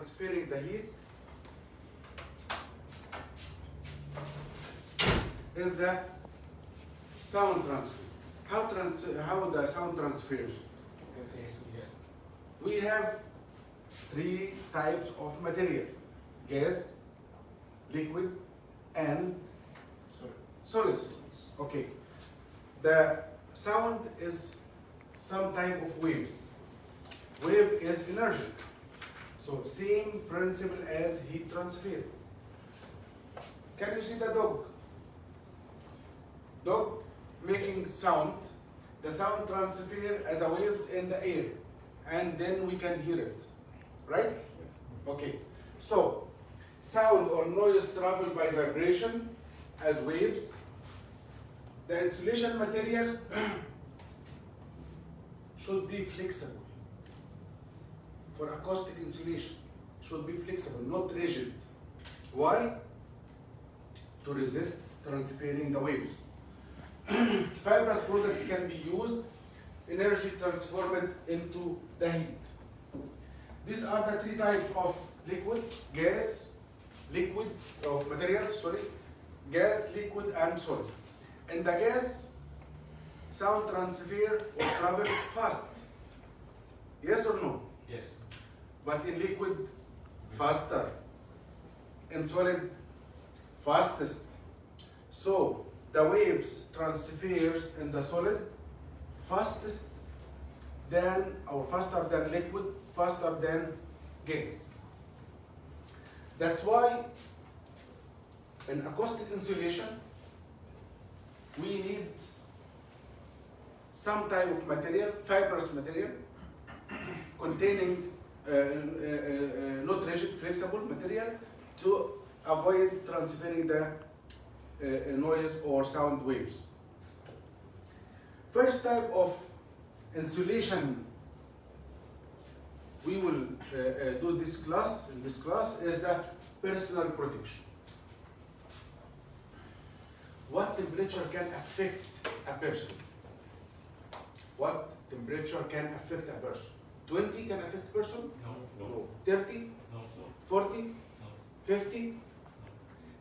transferring the heat is the sound transfer. How the sound transfers? We have three types of material: gas, liquid, and solids. Okay. The sound is some type of waves. Wave is energy. So same principle as heat transfer. Can you see the dog? Dog making sound. The sound transfer as a waves in the air, and then we can hear it, right? Okay. So sound or noise travel by vibration as waves. The insulation material should be flexible. For acoustic insulation, should be flexible, not rigid. Why? To resist transferring the waves. Fibrous products can be used, energy transformed into the heat. These are the three types of liquids: gas, liquid of materials, sorry, gas, liquid, and solid. In the gas, sound transfer or travel fast. Yes or no? Yes. But in liquid, faster. In solid, fastest. So the waves transfers in the solid fastest than, or faster than liquid, faster than gas. That's why in acoustic insulation we need some type of material, fibrous material, containing not rigid, flexible material to avoid transferring the noise or sound waves. First type of insulation we will do this class, in this class, is the personal protection. What temperature can affect a person? What temperature can affect a person? 20 can affect a person? No. 30? No. 40? No. 50?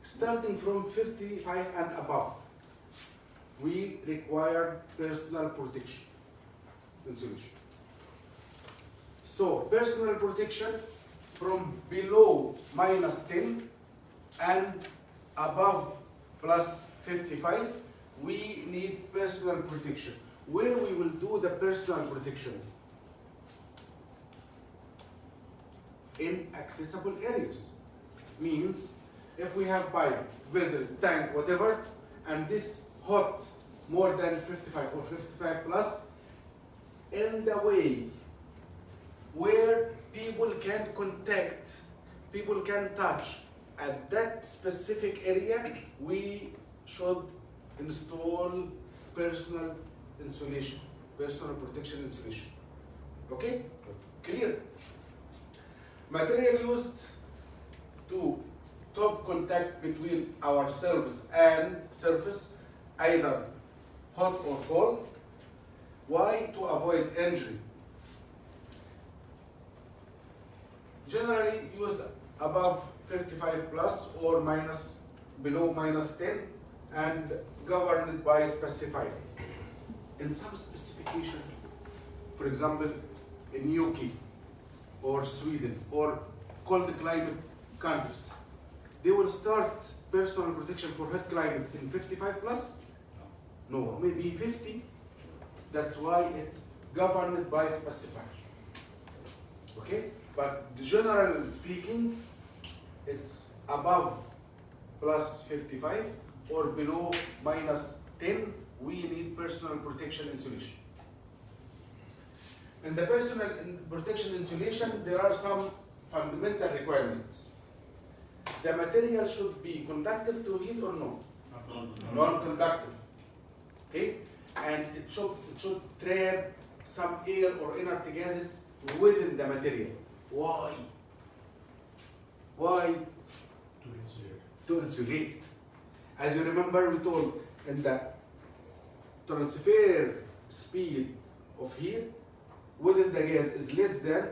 Starting from 55 and above, we require personal protection insulation. So personal protection from below -10 and above +55, we need personal protection. Where we will do the personal protection? In accessible areas. Means if we have pipe, vessel, tank, whatever, and this hot more than 55 or 55 plus, in the way where people can contact, people can touch at that specific area, we should install personal insulation, personal protection insulation. Okay? Clear? Material used to stop contact between our surface and surface, either hot or cold. Why? To avoid injury. Generally used above 55 plus or minus, below -10, and governed by specified. In some specification, for example, in UK or Sweden or cold climate countries, they will start personal protection for hot climate in 55 plus? No, maybe 50. That's why it's governed by specified. Okay? But generally speaking, it's above +55 or below -10, we need personal protection insulation. In the personal protection insulation, there are some fundamental requirements. The material should be conductive to heat or no? Non-conductive. Okay? And it should trap some air or inert gases within the material. Why? Why? To insulate. To insulate. As you remember, we told in the transfer speed of heat within the gas is less than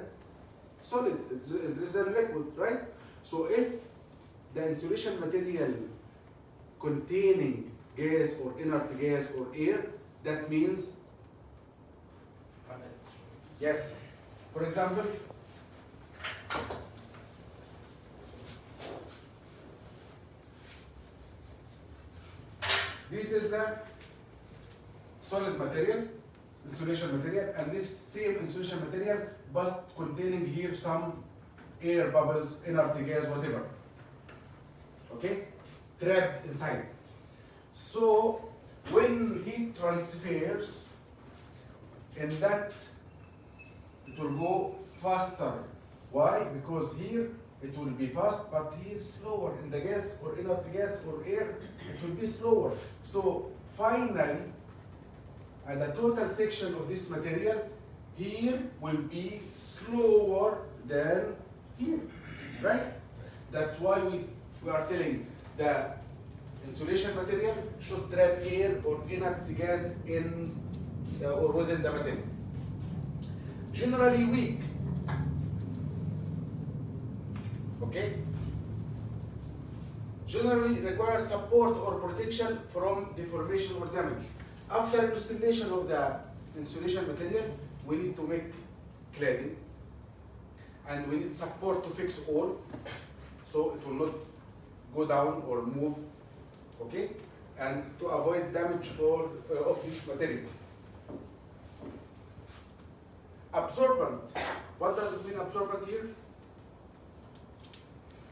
solid, it's a liquid, right? So if the insulation material containing gas or inert gas or air, that means, yes. For example, this is a solid material, insulation material, and this same insulation material but containing here some air bubbles, inert gas, whatever. Okay? Trapped inside. So when heat transfers, in that it will go faster. Why? Because here it will be fast, but here slower. In the gas or inert gas or air, it will be slower. So finally, at the total section of this material, here will be slower than here, right? That's why we are telling the insulation material should trap air or inert gas in or within the material. Generally weak. Okay? Generally requires support or protection from deformation or damage. After installation of the insulation material, we need to make cladding and we need support to fix all so it will not go down or move, okay? And to avoid damage of this material. Absorbent. What does it mean absorbent here?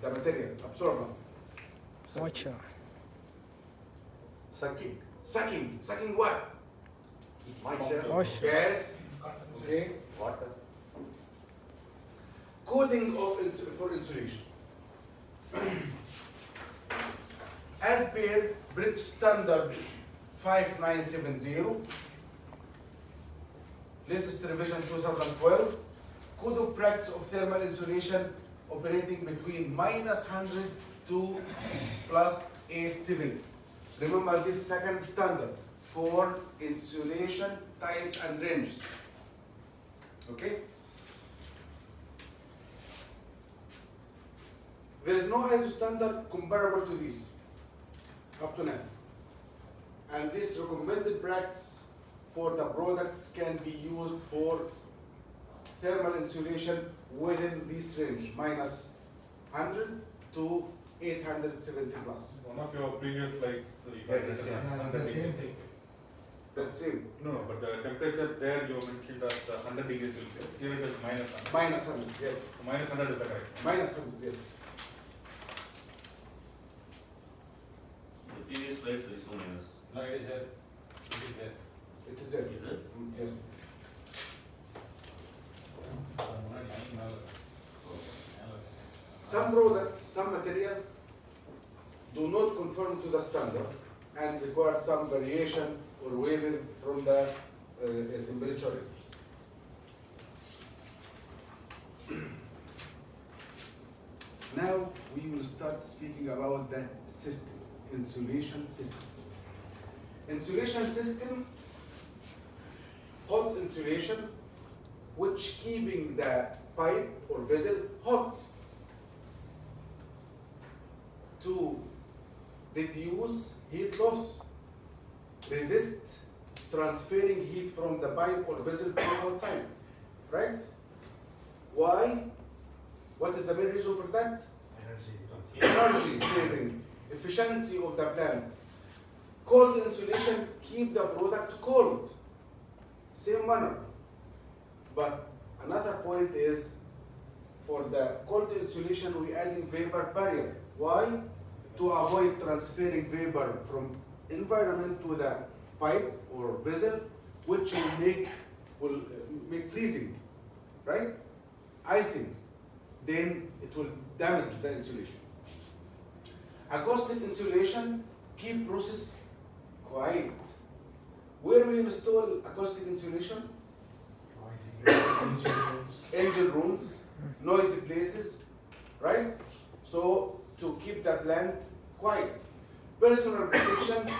The material, absorbent. Watcher. Sucking. Sucking. Sucking what? Wash. Gas. Okay. Water. Coding for insulation. As per British Standard 5970, latest revision 2012, Code of Practice of Thermal Insulation operating between -100 to +870. Remember this second standard for insulation types and ranges. Okay? There is no ISO standard comparable to this up to now. And this recommended practice for the products can be used for thermal insulation within this range, -100 to 870 plus. One of your previous slides, you Yeah, had yes, written yeah. 100 It's the same degrees. thing. That's same. No, but the temperature there you mentioned as 100 degrees Celsius. Here it is -100. -100, yes. So -100 is the correct. -100, yes. The previous slide there is no minus. No, it is there. It is there. It is there. Is it? Yes. Some products, some material do not conform to the standard and require some variation or waiver from the temperature range. Now we will start speaking about the system, insulation system. Insulation system, hot insulation, which keeping the pipe or vessel hot to reduce heat loss, resist transferring heat from the pipe or vessel to outside, right? Why? What is the main reason for that? Energy saving, efficiency of the plant. Cold insulation keep the product cold, same manner. But another point is, for the cold insulation we adding vapor barrier. Why? To avoid transferring vapor from environment to the pipe or vessel, which will make freezing, right? Icing. Then it will damage the insulation. Acoustic insulation keep process quiet. Where we install acoustic insulation? Engine rooms, noisy places, right? So to keep the plant quiet. Personal protection,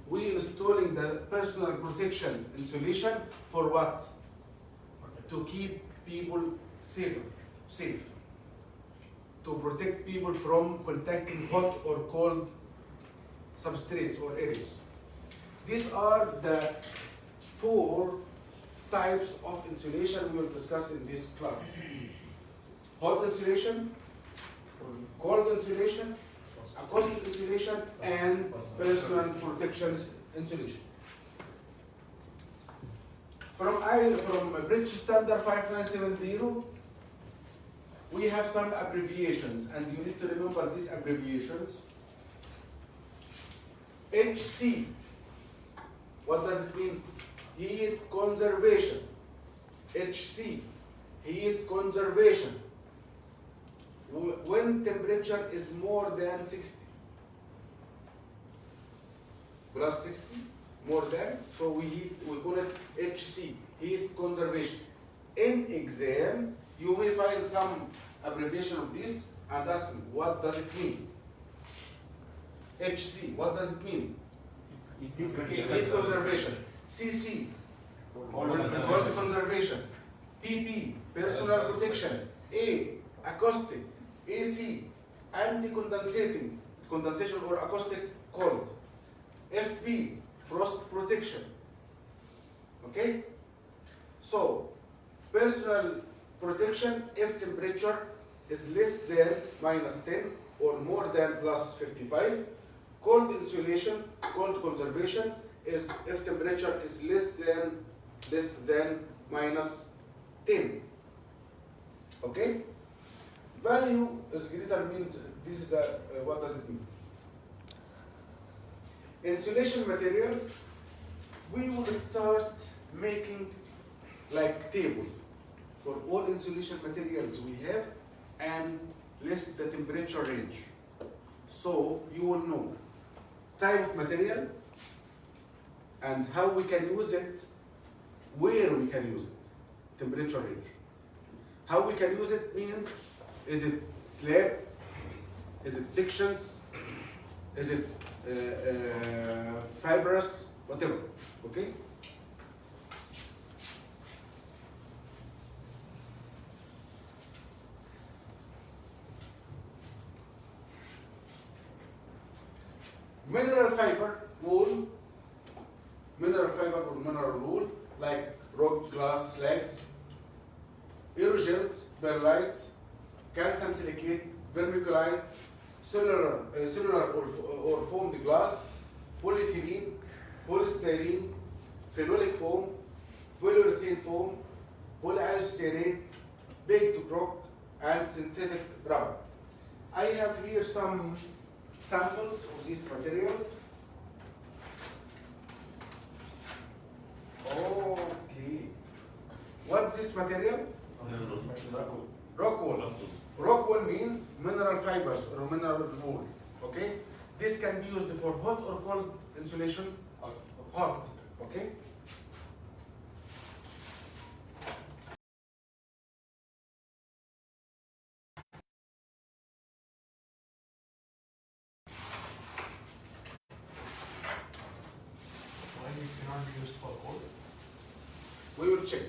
we installing the personal protection insulation for what? to keep people safe, to protect people from contacting hot or cold substrates or areas. These are the 4 types of insulation we will discuss in this class. Hot insulation, cold insulation, acoustic insulation, and personal protection insulation. From British Standard 5970, we have some abbreviations, and you need to remember these abbreviations. HC, what does it mean? Heat conservation. HC, heat conservation. When temperature is more than 60. Plus 60, more than, so we call it HC, heat conservation. In exam, you may find some abbreviation of this and ask me, what does it mean? HC, what does it mean? Heat conservation. CC, cold conservation. PP, personal protection. A, acoustic. AC, anti-condensation, condensation or acoustic cold. FP, frost protection. Okay? So, personal protection if temperature is less than -10 or more than +55. Cold insulation, cold conservation is if temperature is less than -10. Okay? Value is greater means this is what does it mean? Insulation materials, we will start making like table for all insulation materials we have and list the temperature range. So you will know type of material and how we can use it, where we can use it, temperature range. How we can use it means, is it slab, is it sections, is it fibrous, whatever, okay? Mineral fiber wool, mineral fiber or mineral wool, like rock, glass, slags, aerogels, perlite, calcium silicate, vermiculite, cellular or foamed glass, polyethylene, polystyrene, phenolic foam, polyurethane foam, polyisocyanate, baked rock, and synthetic rubber. I have here some samples of these materials. Okay. What's this material? Rock wool. Rock wool means mineral fibers or mineral wool. Okay? This can be used for hot or cold insulation. Hot. Okay? Why it cannot be used for cold? We will check.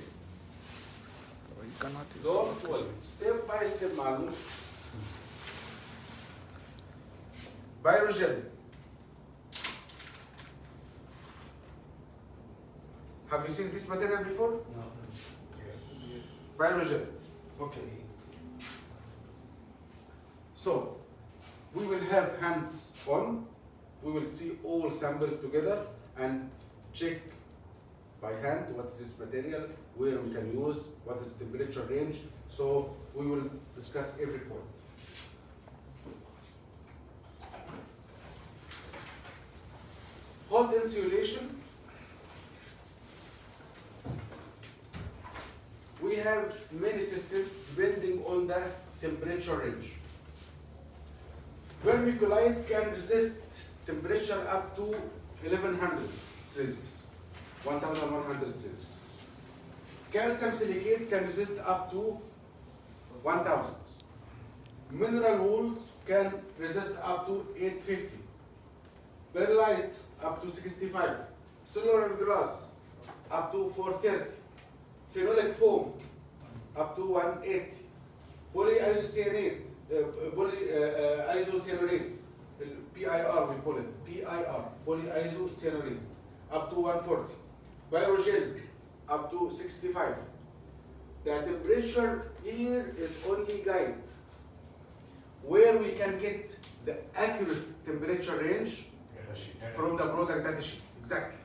We cannot use Don't worry. Step by step, Malum. Biogel. Have you seen this material before? No. Biogel. Okay. So, we will have hands on. We will see all samples together and check by hand what's this material, where we can use, what is the temperature range. So, we will discuss every point. Hot insulation. We have many systems depending on the temperature range. Vermiculite can resist temperature up to 1100 Celsius, 1100 Celsius. Calcium silicate can resist up to 1000. Mineral wools can resist up to 850. Perlite up to 65. Cellular glass up to 430. phenolic foam up to 180. Polyisocyanate, isocyanurate, PIR we call it, PIR, polyisocyanurate, up to 140. Biogel up to 65. The temperature here is only guide. Where we can get the accurate temperature range from the product data sheet. Exactly.